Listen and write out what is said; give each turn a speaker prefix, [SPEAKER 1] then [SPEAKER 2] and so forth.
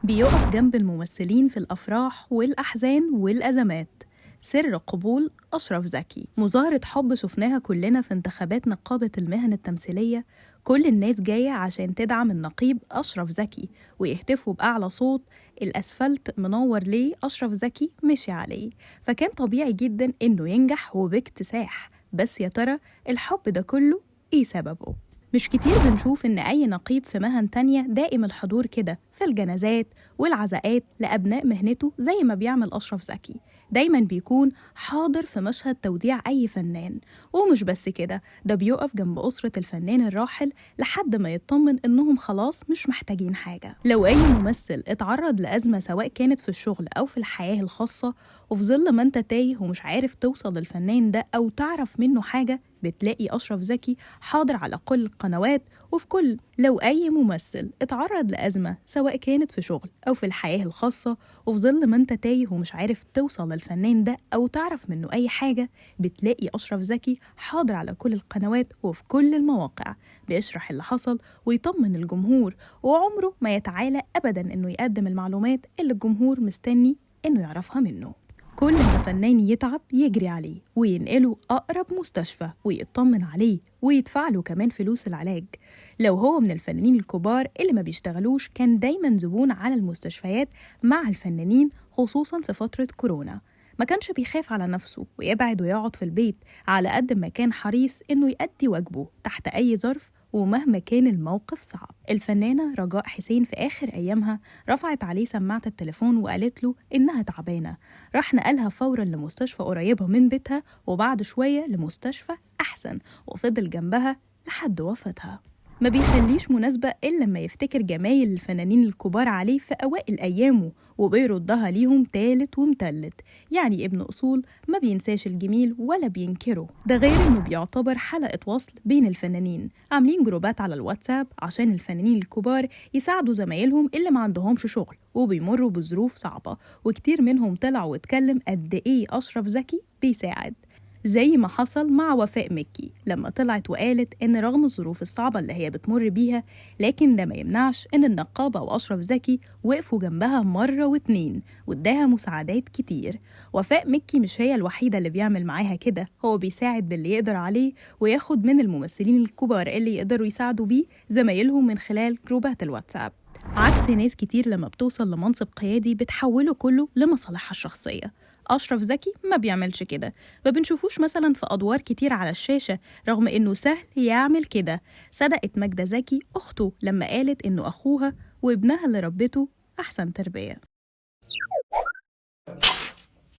[SPEAKER 1] بيقف جنب الممثلين في الأفراح والأحزان والأزمات. سر قبول أشرف زكي. مظاهرة حب شفناها كلنا في انتخابات نقابة المهن التمثيلية. كل الناس جاية عشان تدعم النقيب أشرف زكي ويهتفوا بأعلى صوت: الأسفلت منور ليه أشرف زكي مشي عليه. فكان طبيعي جدا إنه ينجح وباكتساح. بس يا ترى الحب ده كله إيه سببه؟ مش كتير بنشوف إن أي نقيب في مهن تانية دائم الحضور كده في الجنازات والعزاءات لأبناء مهنته زي ما بيعمل أشرف زكي. دايما بيكون حاضر في مشهد توديع أي فنان. ومش بس كده، ده بيقف جنب أسرة الفنان الراحل لحد ما يطمن إنهم خلاص مش محتاجين حاجة. لو أي ممثل اتعرض لأزمة سواء كانت في الشغل أو في الحياة الخاصة، وفي ظل ما انت تايه ومش عارف توصل للفنان ده أو تعرف منه حاجة، بتلاقي أشرف زكي حاضر على كل القنوات وفي كل. لو أي ممثل اتعرض لأزمة سواء كانت في شغل أو في الحياة الخاصة، وفي ظل ما انت تايه ومش عارف توصل للفنان ده أو تعرف منه أي حاجة، بتلاقي أشرف زكي حاضر على كل القنوات وفي كل المواقع، بيشرح اللي حصل ويطمن الجمهور، وعمره ما يتعالى أبدا إنه يقدم المعلومات اللي الجمهور مستني إنه يعرفها منه. كل ما فنان يتعب يجري عليه وينقله أقرب مستشفى ويطمن عليه ويدفع له كمان فلوس العلاج. لو هو من الفنانين الكبار اللي ما بيشتغلوش، كان دايما زبون على المستشفيات مع الفنانين، خصوصا في فترة كورونا. ما كانش بيخاف على نفسه ويبعد ويقعد في البيت، على قد ما كان حريص إنه يأدي واجبه تحت أي ظرف ومهما كان الموقف صعب. الفنانة رجاء حسين في آخر أيامها رفعت عليه سماعة التليفون وقالت له إنها تعبانة. راح نقلها فورا لمستشفى قريبة من بيتها، وبعد شوية لمستشفى أحسن، وفضل جنبها لحد وفاتها. ما بيخليش مناسبة إلا لما يفتكر جمايل الفنانين الكبار عليه في أوائل أيامه وبيردها ليهم تالت ومتلت. يعني ابن أصول ما بينساش الجميل ولا بينكره. ده غير إنه بيعتبر حلقة وصل بين الفنانين. عاملين جروبات على الواتساب عشان الفنانين الكبار يساعدوا زمايلهم اللي ما عندهمش شغل وبيمروا بظروف صعبة، وكتير منهم طلع واتكلم قد إيه أشرف زكي بيساعد. زي ما حصل مع وفاء مكي لما طلعت وقالت إن رغم الظروف الصعبة اللي هي بتمر بيها، لكن ده ما يمنعش إن النقابة وأشرف زكي وقفوا جنبها مرة واتنين واداها مساعدات كتير. وفاء مكي مش هي الوحيدة اللي بيعمل معاها كده، هو بيساعد باللي يقدر عليه وياخد من الممثلين الكبار اللي يقدروا يساعدوا بيه زمايلهم من خلال جروبات الواتساب. عكس ناس كتير لما بتوصل لمنصب قيادي بتحوله كله لمصالحها الشخصية، أشرف زكي ما بيعملش كده. ما بنشوفوش مثلا في أدوار كتير على الشاشة رغم إنه سهل يعمل كده. صدقت ماجدة زكي أخته لما قالت إنه أخوها وابنها اللي ربته أحسن تربية.